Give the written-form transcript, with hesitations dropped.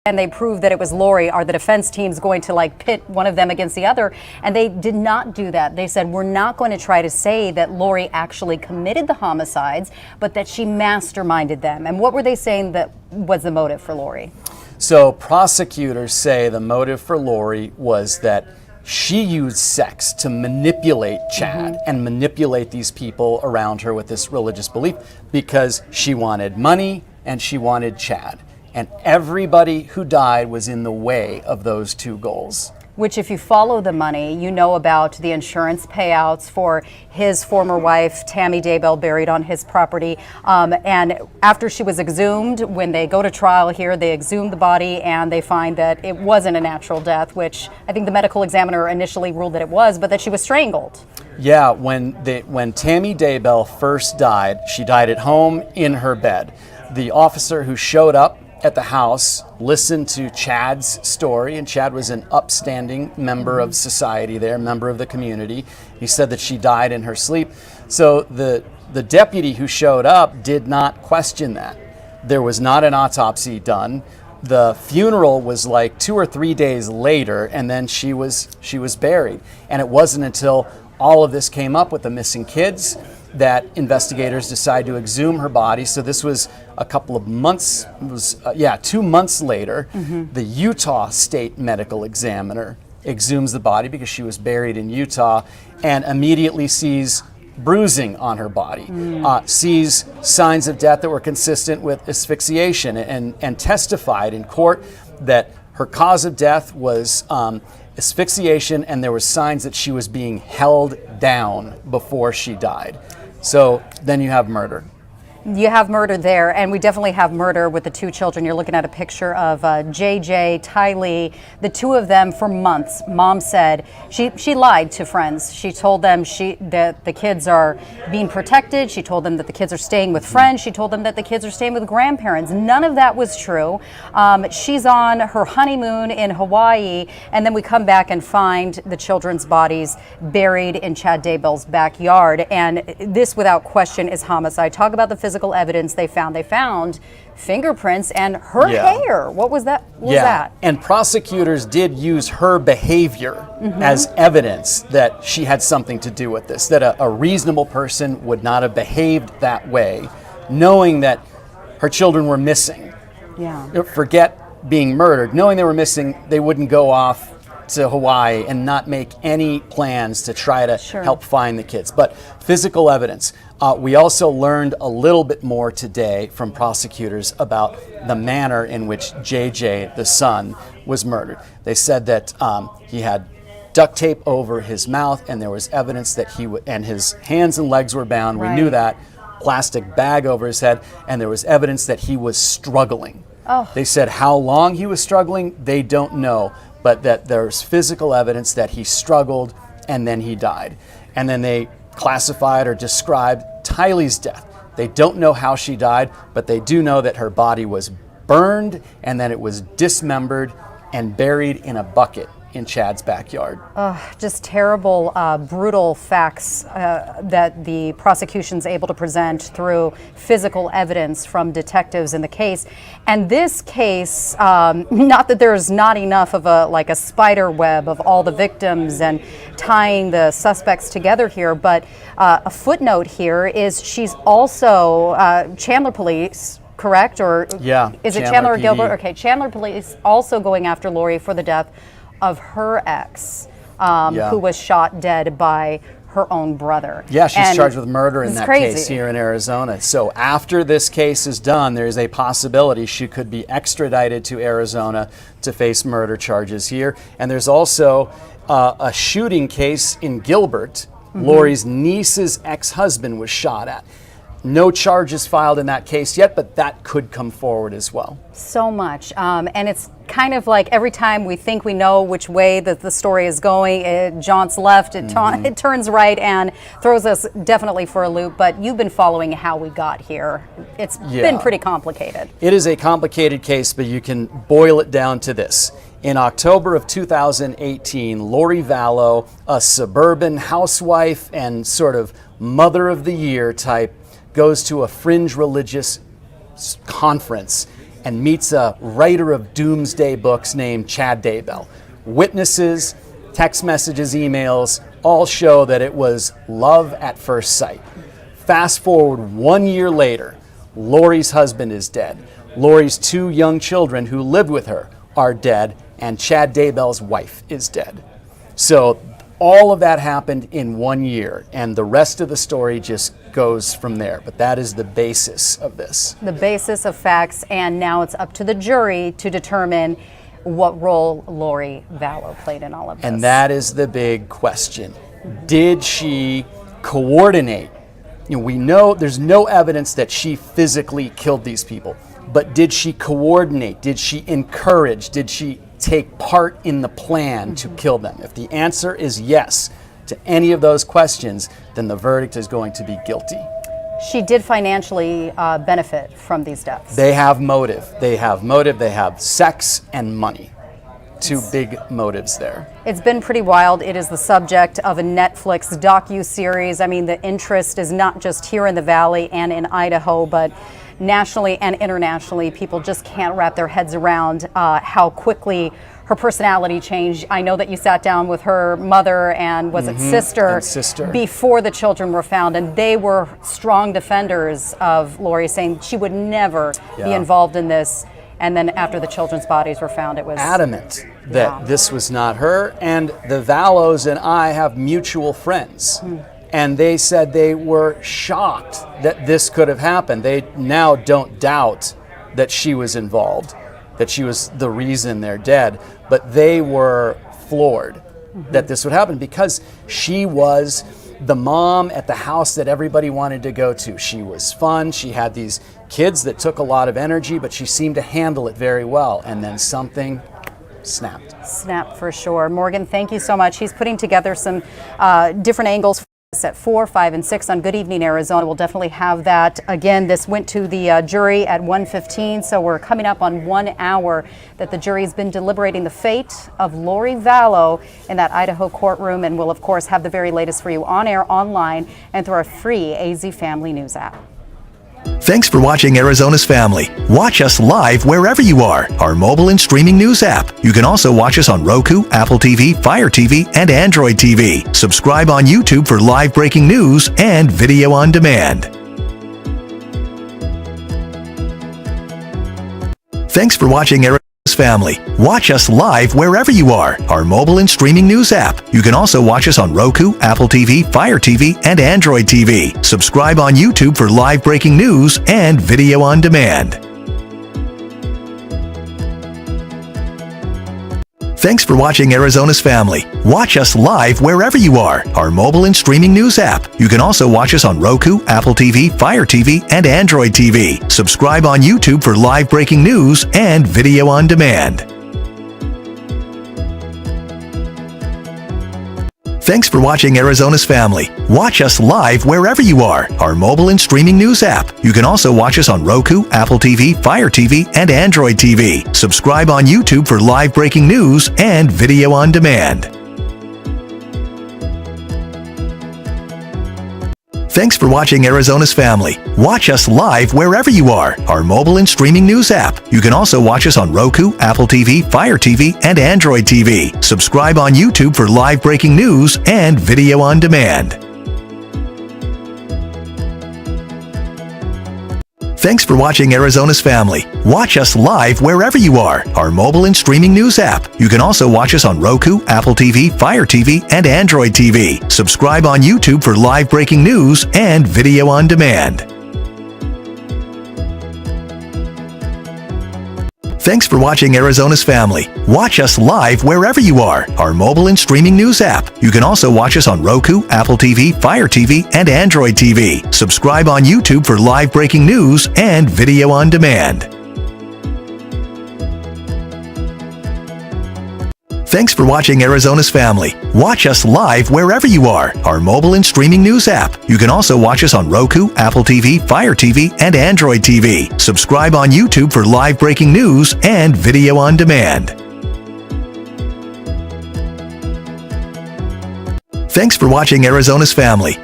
and they prove that it was Lori, are the defense teams going to like pit one of them against the other? And they did not do that. They said, we're not going to try to say that Lori actually committed the homicides, but that she masterminded them. And what were they saying that was the motive for Lori? So prosecutors say the motive for Lori was that she used sex to manipulate Chad and manipulate these people around her with this religious belief because she wanted money and she wanted Chad. And everybody who died was in the way of those two goals. Which, if you follow the money, you know about the insurance payouts for his former wife, Tammy Daybell, buried on his property. And after she was exhumed, when they go to trial here, they exhume the body and they find that it wasn't a natural death, which I think the medical examiner initially ruled that it was, but that she was strangled. Yeah, when Tammy Daybell first died, she died at home in her bed. The officer who showed up at the house listened to Chad's story, and Chad was an upstanding member of society there, member of the community. He said that she died in her sleep. So the deputy who showed up did not question that. There was not an autopsy done. The funeral was like 2 or 3 days later, and then she was buried. And it wasn't until all of this came up with the missing kids that investigators decided to exhume her body. So this was a couple of months, 2 months later, the Utah State Medical Examiner exhumes the body because she was buried in Utah and immediately sees bruising on her body, sees signs of death that were consistent with asphyxiation, and testified in court that her cause of death was asphyxiation, and there were signs that she was being held down before she died. So then you have murder. You have murder there, and we definitely have murder with the two children. You're looking at a picture of JJ, Tylee, the two of them for months. Mom said she lied to friends. She told them that the kids are being protected. She told them that the kids are staying with friends. She told them that the kids are staying with grandparents. None of that was true. She's on her honeymoon in Hawaii, and then we come back and find the children's bodies buried in Chad Daybell's backyard. And this, without question, is homicide. Talk about the physical evidence they found. They found fingerprints and her hair. What was that? What was that? And prosecutors did use her behavior as evidence that she had something to do with this, that a reasonable person would not have behaved that way, knowing that her children were missing. Yeah. Forget being murdered. Knowing they were missing, they wouldn't go off to Hawaii and not make any plans to try to help find the kids. But physical evidence. We also learned a little bit more today from prosecutors about the manner in which JJ, the son, was murdered. They said that he had duct tape over his mouth, and there was evidence that and his hands and legs were bound. We knew that. Plastic bag over his head, and there was evidence that he was struggling. They said how long he was struggling, they don't know, but that there's physical evidence that he struggled and then he died. And then they classified or described Tylee's death. They don't know how she died, but they do know that her body was burned and that it was dismembered and buried in a bucket in Chad's backyard. Just terrible, brutal facts that the prosecution's able to present through physical evidence from detectives in the case. And this case, not that there's not enough of a spider web of all the victims and tying the suspects together here, but a footnote here is she's also Chandler Police, correct? Or is it Chandler or Gilbert? Okay, Chandler Police also going after Lori for the death of her ex, who was shot dead by her own brother. Yeah, she's charged with murder in that case here in Arizona. So after this case is done, there's a possibility she could be extradited to Arizona to face murder charges here. And there's also a shooting case in Gilbert. Lori's niece's ex-husband was shot at. No charges filed in that case yet, but that could come forward as well. So much. And it's kind of like every time we think we know which way that the story is going, it jaunts left, it turns right and throws us definitely for a loop. But you've been following how we got here. It's been pretty complicated. It is a complicated case, but you can boil it down to this. In October of 2018, Lori Vallow, a suburban housewife and sort of mother of the year type, goes to a fringe religious conference and meets a writer of doomsday books named Chad Daybell. Witnesses, text messages, emails, all show that it was love at first sight. Fast forward 1 year later, Lori's husband is dead. Lori's 2 young children who lived with her are dead, and Chad Daybell's wife is dead. So all of that happened in 1 year, and the rest of the story just goes from there. But that is the basis of this. The basis of facts, and now it's up to the jury to determine what role Lori Vallow played in all of this. And that is the big question. Did she coordinate? We know there's no evidence that she physically killed these people, but did she coordinate? Did she encourage? Did she take part in the plan to kill them? If the answer is yes to any of those questions, then the verdict is going to be guilty. She did financially benefit from these deaths. They have motive. They have sex and money. 2 big motives there. It's been pretty wild. It is the subject of a Netflix docu-series. I mean, the interest is not just here in the Valley and in Idaho, but nationally and internationally. People just can't wrap their heads around how quickly her personality changed. I know that you sat down with her mother and sister before the children were found, and they were strong defenders of Lori, saying she would never be involved in this. And then after the children's bodies were found, it was adamant that this was not her. And the Vallows and I have mutual friends. And they said they were shocked that this could have happened. They now don't doubt that she was involved, that she was the reason they're dead. But they were floored that this would happen, because she was the mom at the house that everybody wanted to go to. She was fun. She had these kids that took a lot of energy, but she seemed to handle it very well. And then something snapped. Snapped for sure. Morgan, thank you so much. He's putting together some different angles at 4, 5, and 6 on Good Evening Arizona. We'll definitely have that. Again, this went to the jury at 1:15, so we're coming up on 1 hour that the jury's been deliberating the fate of Lori Vallow in that Idaho courtroom, and we'll, of course, have the very latest for you on air, online, and through our free AZ Family News app. Thanks for watching Arizona's Family. Watch us live wherever you are. Our mobile and streaming news app. You can also watch us on Roku, Apple TV, Fire TV, and Android TV. Subscribe on YouTube for live breaking news and video on demand. Thanks for watching Arizona's Family. Watch us live wherever you are. Our mobile and streaming news app. You can also watch us on Roku, Apple TV, Fire TV, and Android TV. Subscribe on YouTube for live breaking news and video on demand. Thanks for watching Arizona's Family. Watch us live wherever you are. Our mobile and streaming news app. You can also watch us on Roku, Apple TV, Fire TV, and Android TV. Subscribe on YouTube for live breaking news and video on demand. Thanks for watching Arizona's Family. Watch us live wherever you are. Our mobile and streaming news app. You can also watch us on Roku, Apple TV, Fire TV, and Android TV. Subscribe on YouTube for live breaking news and video on demand. Thanks for watching Arizona's Family. Watch us live wherever you are. Our mobile and streaming news app. You can also watch us on Roku, Apple TV, Fire TV, and Android TV. Subscribe on YouTube for live breaking news and video on demand. Thanks for watching Arizona's Family. Watch us live wherever you are. Our mobile and streaming news app. You can also watch us on Roku, Apple TV, Fire TV, and Android TV. Subscribe on YouTube for live breaking news and video on demand. Thanks for watching Arizona's Family. Watch us live wherever you are. Our mobile and streaming news app. You can also watch us on Roku, Apple TV, Fire TV, and Android TV. Subscribe on YouTube for live breaking news and video on demand. Thanks for watching Arizona's Family. Watch us live wherever you are. Our mobile and streaming news app. You can also watch us on Roku, Apple TV, Fire TV, and Android TV. Subscribe on YouTube for live breaking news and video on demand. Thanks for watching Arizona's Family.